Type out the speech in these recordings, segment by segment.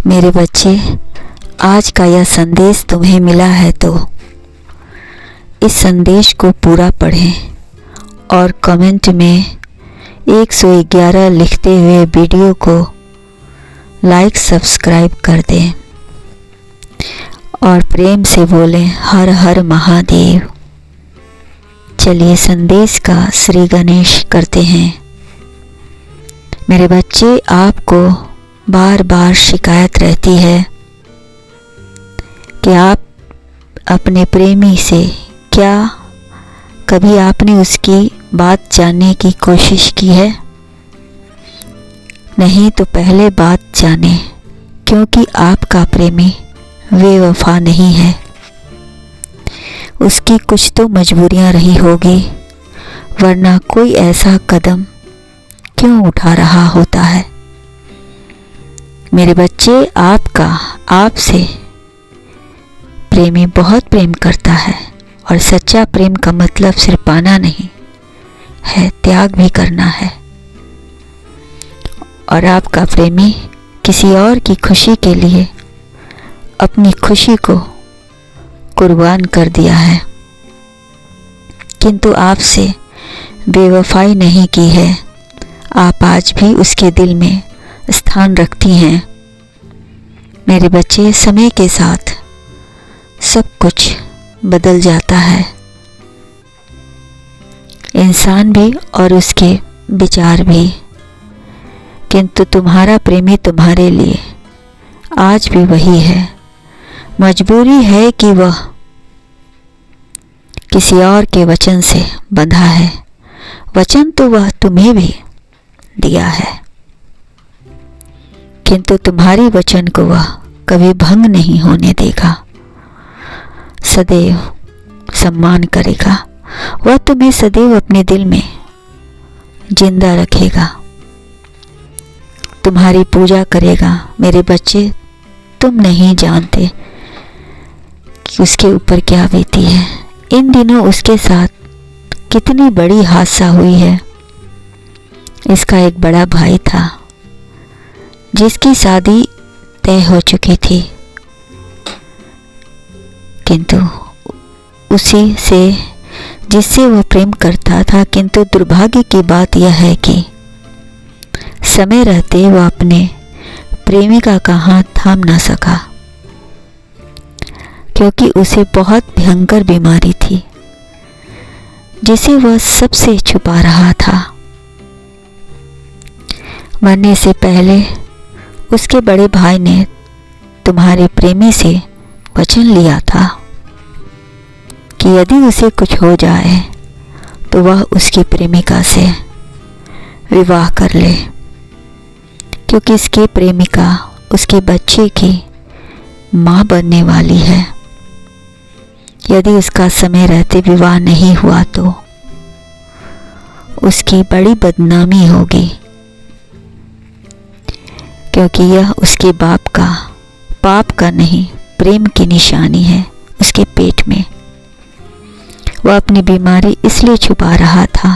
मेरे बच्चे, आज का यह संदेश तुम्हें मिला है तो इस संदेश को पूरा पढ़ें और कमेंट में 111 लिखते हुए वीडियो को लाइक सब्सक्राइब कर दें और प्रेम से बोलें हर हर महादेव। चलिए संदेश का श्री गणेश करते हैं। मेरे बच्चे, आपको बार बार शिकायत रहती है कि आप अपने प्रेमी से क्या कभी आपने उसकी बात जानने की कोशिश की है? नहीं तो पहले बात जाने, क्योंकि आपका प्रेमी बेवफा नहीं है। उसकी कुछ तो मजबूरियां रही होगी, वरना कोई ऐसा कदम क्यों उठा रहा होता है? मेरे बच्चे, आपसे प्रेमी बहुत प्रेम करता है और सच्चा प्रेम का मतलब सिर्फ पाना नहीं है, त्याग भी करना है। और आपका प्रेमी किसी और की खुशी के लिए अपनी खुशी को कुर्बान कर दिया है, किंतु आपसे बेवफाई नहीं की है। आप आज भी उसके दिल में स्थान रखती हैं। मेरे बच्चे, समय के साथ सब कुछ बदल जाता है, इंसान भी और उसके विचार भी, किंतु तुम्हारा प्रेमी तुम्हारे लिए आज भी वही है। मजबूरी है कि वह किसी और के वचन से बंधा है। वचन तो वह तुम्हें भी दिया है, किंतु तुम्हारी वचन को वह कभी भंग नहीं होने देगा, सदैव सम्मान करेगा। वह तुम्हें सदैव अपने दिल में जिंदा रखेगा, तुम्हारी पूजा करेगा। मेरे बच्चे, तुम नहीं जानते कि उसके ऊपर क्या बीती है। इन दिनों उसके साथ कितनी बड़ी हादसा हुई है। इसका एक बड़ा भाई था जिसकी शादी तय हो चुकी थी, किंतु उसी से जिससे वह प्रेम करता था। किंतु दुर्भाग्य की बात यह है कि समय रहते वह अपने प्रेमिका का हाथ थाम न सका, क्योंकि उसे बहुत भयंकर बीमारी थी जिसे वह सबसे छुपा रहा था। मरने से पहले उसके बड़े भाई ने तुम्हारे प्रेमी से वचन लिया था कि यदि उसे कुछ हो जाए तो वह उसकी प्रेमिका से विवाह कर ले, क्योंकि इसकी प्रेमिका उसके बच्चे की मां बनने वाली है। यदि उसका समय रहते विवाह नहीं हुआ तो उसकी बड़ी बदनामी होगी, क्योंकि यह उसके पाप का नहीं, प्रेम की निशानी है उसके पेट में। वह अपनी बीमारी इसलिए छुपा रहा था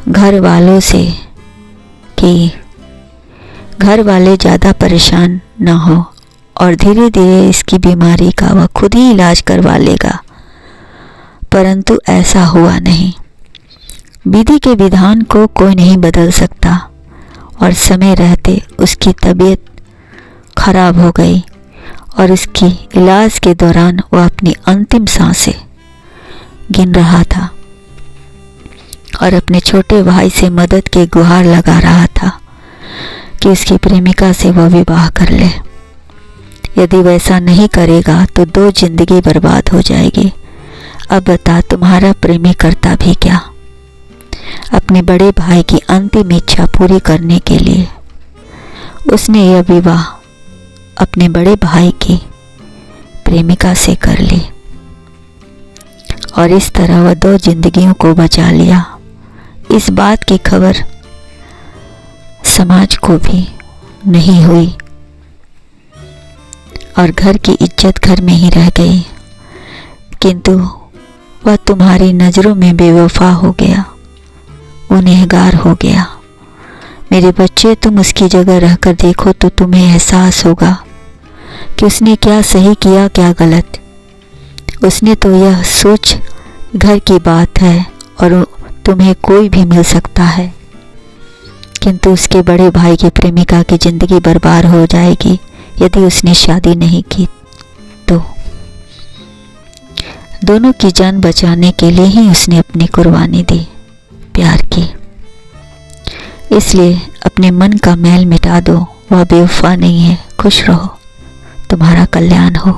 घर वालों से कि घर वाले ज़्यादा परेशान न हो और धीरे धीरे इसकी बीमारी का वह खुद ही इलाज करवा लेगा। परंतु ऐसा हुआ नहीं। विधि के विधान को कोई नहीं बदल सकता और समय रहते उसकी तबीयत खराब हो गई और इसकी इलाज के दौरान वह अपनी अंतिम सांसें गिन रहा था और अपने छोटे भाई से मदद की गुहार लगा रहा था कि उसकी प्रेमिका से वह विवाह कर ले। यदि वैसा नहीं करेगा तो 2 जिंदगी बर्बाद हो जाएगी। अब बता, तुम्हारा प्रेमी करता भी क्या? अपने बड़े भाई की अंतिम इच्छा पूरी करने के लिए उसने यह विवाह अपने बड़े भाई की प्रेमिका से कर ली और इस तरह वह 2 जिंदगियों को बचा लिया। इस बात की खबर समाज को भी नहीं हुई और घर की इज्जत घर में ही रह गई, किंतु वह तुम्हारी नज़रों में बेवफा हो गया, गुनहगार हो गया। मेरे बच्चे, तुम उसकी जगह रहकर देखो तो तुम्हें एहसास होगा कि उसने क्या सही किया क्या गलत। उसने तो यह सोच घर की बात है और तुम्हें कोई भी मिल सकता है, किंतु उसके बड़े भाई की प्रेमिका की जिंदगी बर्बाद हो जाएगी यदि उसने शादी नहीं की तो। दोनों की जान बचाने के लिए ही उसने अपनी कुर्बानी दी, प्यार की। इसलिए अपने मन का मैल मिटा दो, वह बेवफा नहीं है। खुश रहो, तुम्हारा कल्याण हो।